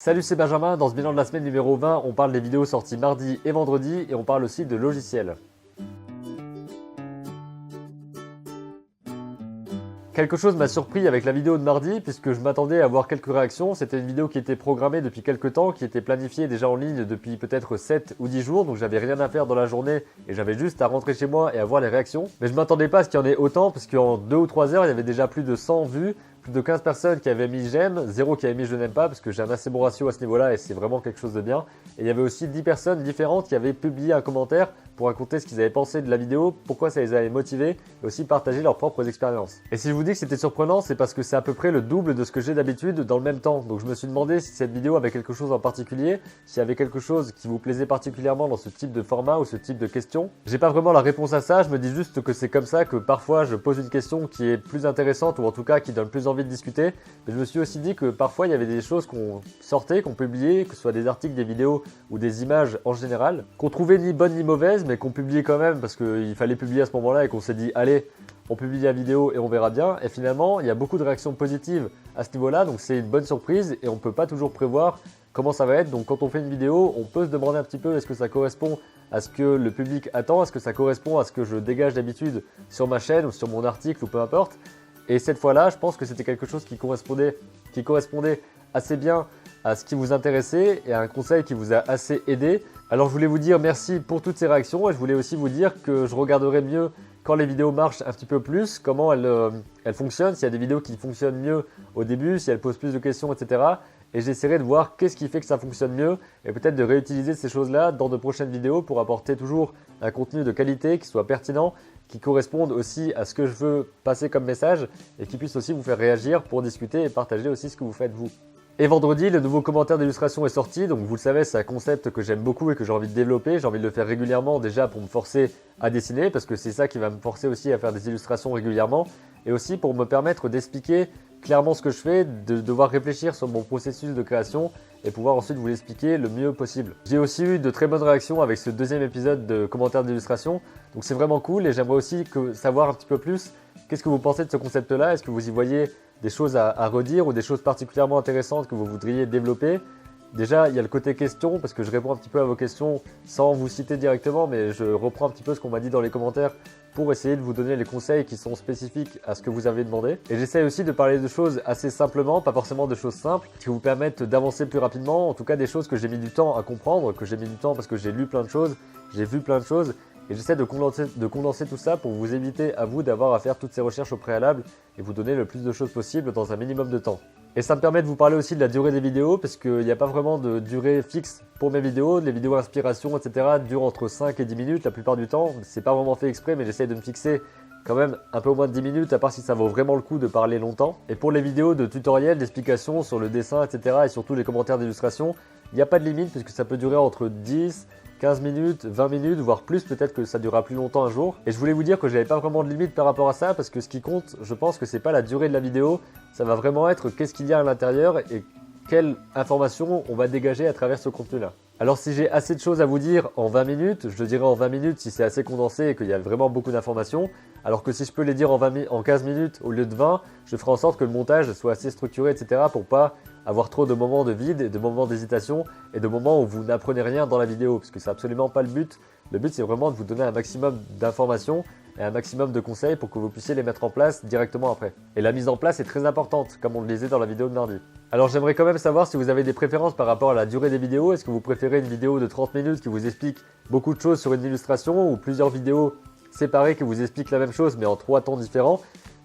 Salut, c'est Benjamin. Dans ce bilan de la semaine numéro 20, on parle des vidéos sorties mardi et vendredi et on parle aussi de logiciels. Quelque chose m'a surpris avec la vidéo de mardi puisque je m'attendais à voir quelques réactions. C'était une vidéo qui était programmée depuis quelques temps, qui était planifiée déjà en ligne depuis peut-être 7 ou 10 jours. Donc j'avais rien à faire dans la journée et j'avais juste à rentrer chez moi et à voir les réactions. Mais je m'attendais pas à ce qu'il y en ait autant parce qu'en 2 ou 3 heures, il y avait déjà plus de 100 vues. Plus de 15 personnes qui avaient mis j'aime, 0 qui avaient mis je n'aime pas parce que j'ai un assez bon ratio à ce niveau-là et c'est vraiment quelque chose de bien. Et il y avait aussi 10 personnes différentes qui avaient publié un commentaire pour raconter ce qu'ils avaient pensé de la vidéo, pourquoi ça les avait motivés et aussi partager leurs propres expériences. Et si je vous dis que c'était surprenant, c'est parce que c'est à peu près le double de ce que j'ai d'habitude dans le même temps. Donc je me suis demandé si cette vidéo avait quelque chose en particulier, s'il y avait quelque chose qui vous plaisait particulièrement dans ce type de format ou ce type de questions. J'ai pas vraiment la réponse à ça, je me dis juste que c'est comme ça que parfois je pose une question qui est plus intéressante ou en tout cas qui donne plus envie de discuter. Mais je me suis aussi dit que parfois il y avait des choses qu'on sortait, qu'on publiait, que ce soit des articles, des vidéos ou des images en général, qu'on trouvait ni bonnes ni mauvaises, mais qu'on publiait quand même parce qu'il fallait publier à ce moment-là et qu'on s'est dit allez, on publie la vidéo et on verra bien. Et finalement, il y a beaucoup de réactions positives à ce niveau-là, donc c'est une bonne surprise et on ne peut pas toujours prévoir comment ça va être. Donc quand on fait une vidéo, on peut se demander un petit peu est-ce que ça correspond à ce que le public attend, est-ce que ça correspond à ce que je dégage d'habitude sur ma chaîne ou sur mon article ou peu importe. Et cette fois-là, je pense que c'était quelque chose qui correspondait assez bien à ce qui vous intéressait et à un conseil qui vous a assez aidé. Alors je voulais vous dire merci pour toutes ces réactions et je voulais aussi vous dire que je regarderai mieux quand les vidéos marchent un petit peu plus, comment elles fonctionnent, s'il y a des vidéos qui fonctionnent mieux au début, si elles posent plus de questions, etc. Et j'essaierai de voir qu'est-ce qui fait que ça fonctionne mieux et peut-être de réutiliser ces choses-là dans de prochaines vidéos pour apporter toujours un contenu de qualité qui soit pertinent, qui corresponde aussi à ce que je veux passer comme message et qui puisse aussi vous faire réagir pour discuter et partager aussi ce que vous faites vous. Et vendredi, le nouveau commentaire d'illustration est sorti, donc vous le savez, c'est un concept que j'aime beaucoup et que j'ai envie de développer. J'ai envie de le faire régulièrement déjà pour me forcer à dessiner, parce que c'est ça qui va me forcer aussi à faire des illustrations régulièrement, et aussi pour me permettre d'expliquer clairement ce que je fais, de devoir réfléchir sur mon processus de création et pouvoir ensuite vous l'expliquer le mieux possible. J'ai aussi eu de très bonnes réactions avec ce deuxième épisode de commentaire d'illustration, donc c'est vraiment cool et j'aimerais aussi savoir un petit peu plus qu'est-ce que vous pensez de ce concept-là. Est-ce que vous y voyez des choses à redire ou des choses particulièrement intéressantes que vous voudriez développer? Déjà, il y a le côté questions, parce que je réponds un petit peu à vos questions sans vous citer directement, mais je reprends un petit peu ce qu'on m'a dit dans les commentaires pour essayer de vous donner les conseils qui sont spécifiques à ce que vous avez demandé. Et j'essaie aussi de parler de choses assez simplement, pas forcément de choses simples, qui vous permettent d'avancer plus rapidement, en tout cas des choses que j'ai mis du temps à comprendre, que j'ai mis du temps parce que j'ai lu plein de choses, j'ai vu plein de choses, et j'essaie de condenser tout ça pour vous éviter à vous d'avoir à faire toutes ces recherches au préalable et vous donner le plus de choses possible dans un minimum de temps. Et ça me permet de vous parler aussi de la durée des vidéos parce qu'il n'y a pas vraiment de durée fixe pour mes vidéos. Les vidéos inspiration, etc. durent entre 5 et 10 minutes la plupart du temps. C'est pas vraiment fait exprès, mais j'essaie de me fixer quand même un peu au moins de 10 minutes, à part si ça vaut vraiment le coup de parler longtemps. Et pour les vidéos de tutoriels, d'explications sur le dessin, etc. et surtout les commentaires d'illustration, il n'y a pas de limite puisque ça peut durer entre 10, 15 minutes, 20 minutes, voire plus, peut-être que ça durera plus longtemps un jour. Et je voulais vous dire que j'avais pas vraiment de limite par rapport à ça, parce que ce qui compte, je pense que c'est pas la durée de la vidéo, ça va vraiment être qu'est-ce qu'il y a à l'intérieur et quelle information on va dégager à travers ce contenu-là. Alors si j'ai assez de choses à vous dire en 20 minutes, je le dirai en 20 minutes si c'est assez condensé et qu'il y a vraiment beaucoup d'informations, alors que si je peux les dire en 15 minutes au lieu de 20, je ferai en sorte que le montage soit assez structuré, etc. pour pas avoir trop de moments de vide, de moments d'hésitation et de moments où vous n'apprenez rien dans la vidéo, parce que c'est absolument pas le but. Le but c'est vraiment de vous donner un maximum d'informations et un maximum de conseils pour que vous puissiez les mettre en place directement après. Et la mise en place est très importante, comme on le disait dans la vidéo de mardi. Alors j'aimerais quand même savoir si vous avez des préférences par rapport à la durée des vidéos. Est-ce que vous préférez une vidéo de 30 minutes qui vous explique beaucoup de choses sur une illustration ou plusieurs vidéos séparées qui vous expliquent la même chose mais en 3 temps différents?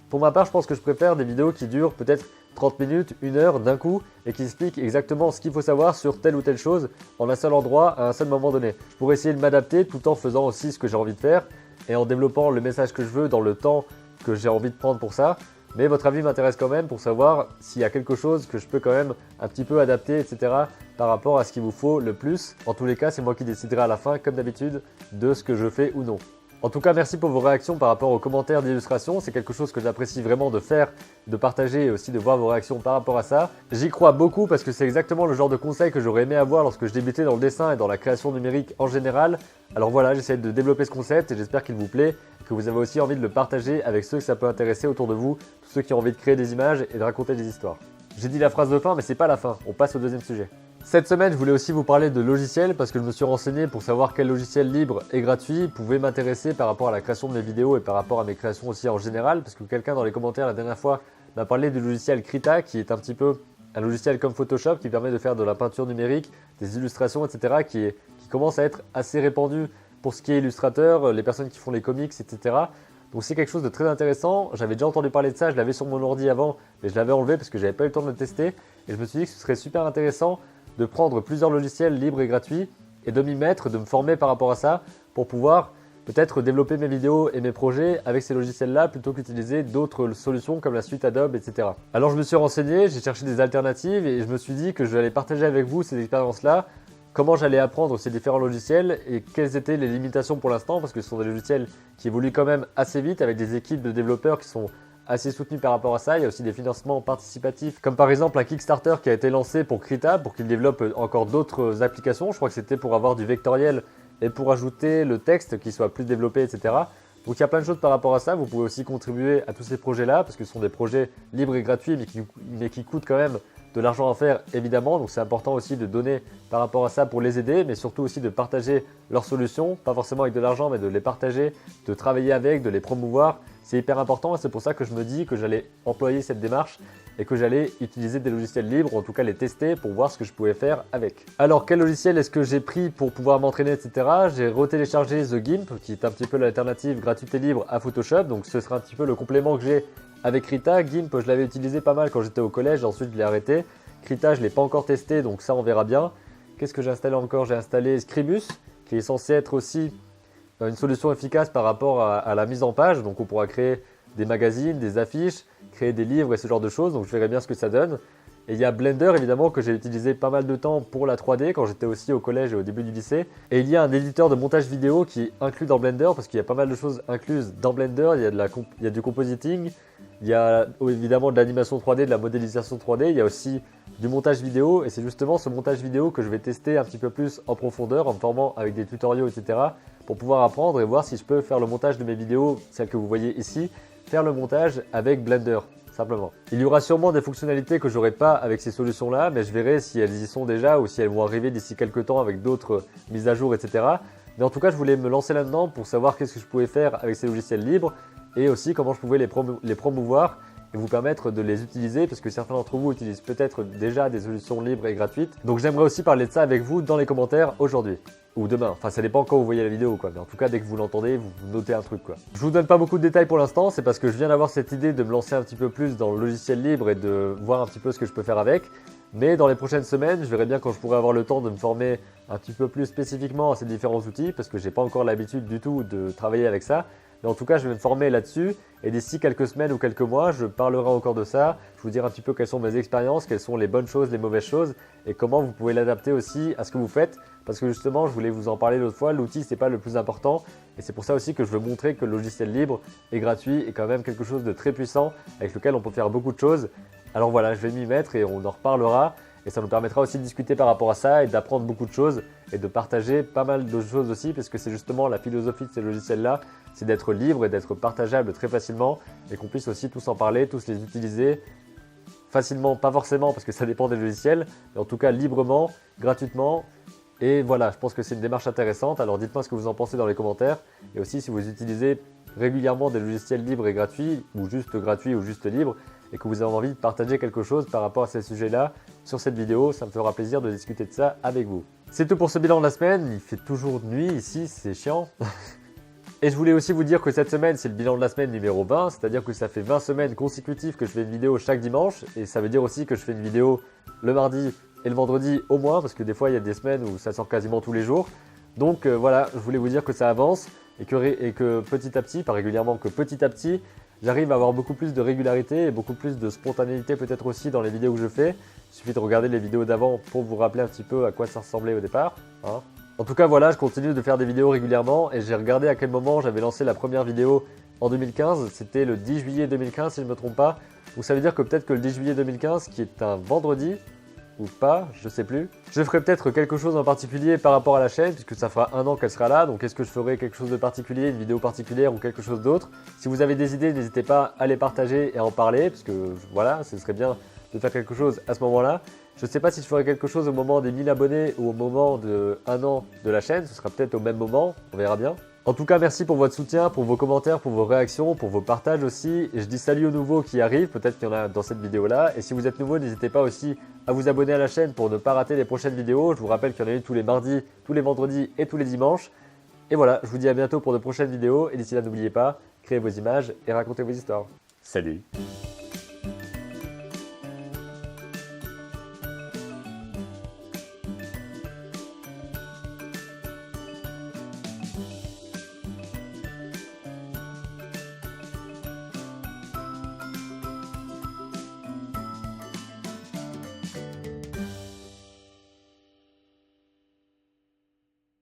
Pour ma part, je pense que je préfère des vidéos qui durent peut-être 30 minutes, 1 heure d'un coup et qui expliquent exactement ce qu'il faut savoir sur telle ou telle chose en un seul endroit à un seul moment donné. Je pourrais essayer de m'adapter tout en faisant aussi ce que j'ai envie de faire et en développant le message que je veux dans le temps que j'ai envie de prendre pour ça. Mais votre avis m'intéresse quand même pour savoir s'il y a quelque chose que je peux quand même un petit peu adapter, etc. par rapport à ce qu'il vous faut le plus. En tous les cas, c'est moi qui déciderai à la fin, comme d'habitude, de ce que je fais ou non. En tout cas, merci pour vos réactions par rapport aux commentaires d'illustration. C'est quelque chose que j'apprécie vraiment de faire, de partager et aussi de voir vos réactions par rapport à ça. J'y crois beaucoup parce que c'est exactement le genre de conseils que j'aurais aimé avoir lorsque je débutais dans le dessin et dans la création numérique en général. Alors voilà, j'essaie de développer ce concept et j'espère qu'il vous plaît, que vous avez aussi envie de le partager avec ceux que ça peut intéresser autour de vous, tous ceux qui ont envie de créer des images et de raconter des histoires. J'ai dit la phrase de fin, mais c'est pas la fin. On passe au deuxième sujet. Cette semaine, je voulais aussi vous parler de logiciels parce que je me suis renseigné pour savoir quel logiciel libre et gratuit pouvait m'intéresser par rapport à la création de mes vidéos et par rapport à mes créations aussi en général. Parce que quelqu'un dans les commentaires la dernière fois m'a parlé du logiciel Krita qui est un petit peu un logiciel comme Photoshop qui permet de faire de la peinture numérique, des illustrations, etc. qui commence à être assez répandu pour ce qui est illustrateur, les personnes qui font les comics, etc. Donc c'est quelque chose de très intéressant. J'avais déjà entendu parler de ça, je l'avais sur mon ordi avant, mais je l'avais enlevé parce que j'avais pas eu le temps de le tester. Et je me suis dit que ce serait super intéressant de prendre plusieurs logiciels libres et gratuits et de m'y mettre, de me former par rapport à ça pour pouvoir peut-être développer mes vidéos et mes projets avec ces logiciels-là plutôt qu'utiliser d'autres solutions comme la suite Adobe, etc. Alors je me suis renseigné, j'ai cherché des alternatives et je me suis dit que je allais partager avec vous ces expériences-là, comment j'allais apprendre ces différents logiciels et quelles étaient les limitations pour l'instant parce que ce sont des logiciels qui évoluent quand même assez vite avec des équipes de développeurs qui sont assez soutenu par rapport à ça. Il y a aussi des financements participatifs, comme par exemple un Kickstarter qui a été lancé pour Krita, pour qu'il développe encore d'autres applications. Je crois que c'était pour avoir du vectoriel et pour ajouter le texte qui soit plus développé, etc. Donc il y a plein de choses par rapport à ça. Vous pouvez aussi contribuer à tous ces projets-là, parce que ce sont des projets libres et gratuits, mais qui coûtent quand même de l'argent à faire, évidemment. Donc c'est important aussi de donner par rapport à ça pour les aider, mais surtout aussi de partager leurs solutions, pas forcément avec de l'argent, mais de les partager, de travailler avec, de les promouvoir. C'est hyper important et c'est pour ça que je me dis que j'allais employer cette démarche et que j'allais utiliser des logiciels libres, ou en tout cas les tester pour voir ce que je pouvais faire avec. Alors quel logiciel est-ce que j'ai pris pour pouvoir m'entraîner, etc. J'ai retéléchargé The Gimp, qui est un petit peu l'alternative gratuite et libre à Photoshop, donc ce sera un petit peu le complément que j'ai avec Krita. Gimp, je l'avais utilisé pas mal quand j'étais au collège, ensuite je l'ai arrêté. Krita, je ne l'ai pas encore testé, donc ça on verra bien. Qu'est-ce que j'ai installé encore? J'ai installé Scribus, qui est censé être aussi une solution efficace par rapport à la mise en page. Donc on pourra créer des magazines, des affiches, créer des livres et ce genre de choses. Donc je verrai bien ce que ça donne. Et il y a Blender évidemment que j'ai utilisé pas mal de temps pour la 3D quand j'étais aussi au collège et au début du lycée. Et il y a un éditeur de montage vidéo qui est inclus dans Blender parce qu'il y a pas mal de choses incluses dans Blender. Il y a du compositing, il y a évidemment de l'animation 3D, de la modélisation 3D. Il y a aussi du montage vidéo et c'est justement ce montage vidéo que je vais tester un petit peu plus en profondeur en me formant avec des tutoriaux, etc. pour pouvoir apprendre et voir si je peux faire le montage de mes vidéos, celles que vous voyez ici, faire le montage avec Blender. Simplement. Il y aura sûrement des fonctionnalités que j'aurai pas avec ces solutions-là, mais je verrai si elles y sont déjà ou si elles vont arriver d'ici quelques temps avec d'autres mises à jour, etc. Mais en tout cas, je voulais me lancer là-dedans pour savoir qu'est-ce que je pouvais faire avec ces logiciels libres et aussi comment je pouvais les promouvoir et vous permettre de les utiliser parce que certains d'entre vous utilisent peut-être déjà des solutions libres et gratuites. Donc j'aimerais aussi parler de ça avec vous dans les commentaires aujourd'hui. Ou demain, enfin ça dépend quand vous voyez la vidéo quoi, mais en tout cas dès que vous l'entendez, vous notez un truc quoi. Je vous donne pas beaucoup de détails pour l'instant, c'est parce que je viens d'avoir cette idée de me lancer un petit peu plus dans le logiciel libre et de voir un petit peu ce que je peux faire avec. Mais dans les prochaines semaines, je verrai bien quand je pourrai avoir le temps de me former un petit peu plus spécifiquement à ces différents outils parce que j'ai pas encore l'habitude du tout de travailler avec ça. Mais en tout cas, je vais me former là-dessus et d'ici quelques semaines ou quelques mois, je parlerai encore de ça. Je vous dirai un petit peu quelles sont mes expériences, quelles sont les bonnes choses, les mauvaises choses et comment vous pouvez l'adapter aussi à ce que vous faites. Parce que justement, je voulais vous en parler l'autre fois, l'outil c'est pas le plus important et c'est pour ça aussi que je veux montrer que le logiciel libre et gratuit est quand même quelque chose de très puissant avec lequel on peut faire beaucoup de choses. Alors voilà, je vais m'y mettre et on en reparlera. Et ça nous permettra aussi de discuter par rapport à ça et d'apprendre beaucoup de choses et de partager pas mal de choses aussi parce que c'est justement la philosophie de ces logiciels-là, c'est d'être libre et d'être partageable très facilement et qu'on puisse aussi tous en parler, tous les utiliser facilement, pas forcément parce que ça dépend des logiciels, mais en tout cas librement, gratuitement. Et voilà, je pense que c'est une démarche intéressante. Alors dites-moi ce que vous en pensez dans les commentaires et aussi si vous utilisez régulièrement des logiciels libres et gratuits ou juste libres et que vous avez envie de partager quelque chose par rapport à ces sujets-là sur cette vidéo, ça me fera plaisir de discuter de ça avec vous. C'est tout pour ce bilan de la semaine, il fait toujours nuit ici, c'est chiant. Et je voulais aussi vous dire que cette semaine, c'est le bilan de la semaine numéro 20, c'est-à-dire que ça fait 20 semaines consécutives que je fais une vidéo chaque dimanche, et ça veut dire aussi que je fais une vidéo le mardi et le vendredi au moins, parce que des fois il y a des semaines où ça sort quasiment tous les jours. Donc voilà, je voulais vous dire que ça avance, et que petit à petit, pas régulièrement, que petit à petit, j'arrive à avoir beaucoup plus de régularité et beaucoup plus de spontanéité peut-être aussi dans les vidéos que je fais. Il suffit de regarder les vidéos d'avant pour vous rappeler un petit peu à quoi ça ressemblait au départ. Hein. En tout cas voilà, je continue de faire des vidéos régulièrement et j'ai regardé à quel moment j'avais lancé la première vidéo en 2015. C'était le 10 juillet 2015 si je ne me trompe pas. Donc ça veut dire que peut-être que le 10 juillet 2015, qui est un vendredi, ou pas, je sais plus. Je ferai peut-être quelque chose en particulier par rapport à la chaîne puisque ça fera 1 an qu'elle sera là. Donc est-ce que je ferai quelque chose de particulier, une vidéo particulière ou quelque chose d'autre? Si vous avez des idées, n'hésitez pas à les partager et à en parler parce que voilà, ce serait bien de faire quelque chose à ce moment-là. Je sais pas si je ferai quelque chose au moment des 1000 abonnés ou au moment de 1 an de la chaîne, ce sera peut-être au même moment, on verra bien. En tout cas, merci pour votre soutien, pour vos commentaires, pour vos réactions, pour vos partages aussi. Et je dis salut aux nouveaux qui arrivent, peut-être qu'il y en a dans cette vidéo-là. Et si vous êtes nouveau, n'hésitez pas aussi à vous abonner à la chaîne pour ne pas rater les prochaines vidéos. Je vous rappelle qu'il y en a une tous les mardis, tous les vendredis et tous les dimanches. Et voilà, je vous dis à bientôt pour de prochaines vidéos. Et d'ici là, n'oubliez pas, créez vos images et racontez vos histoires. Salut!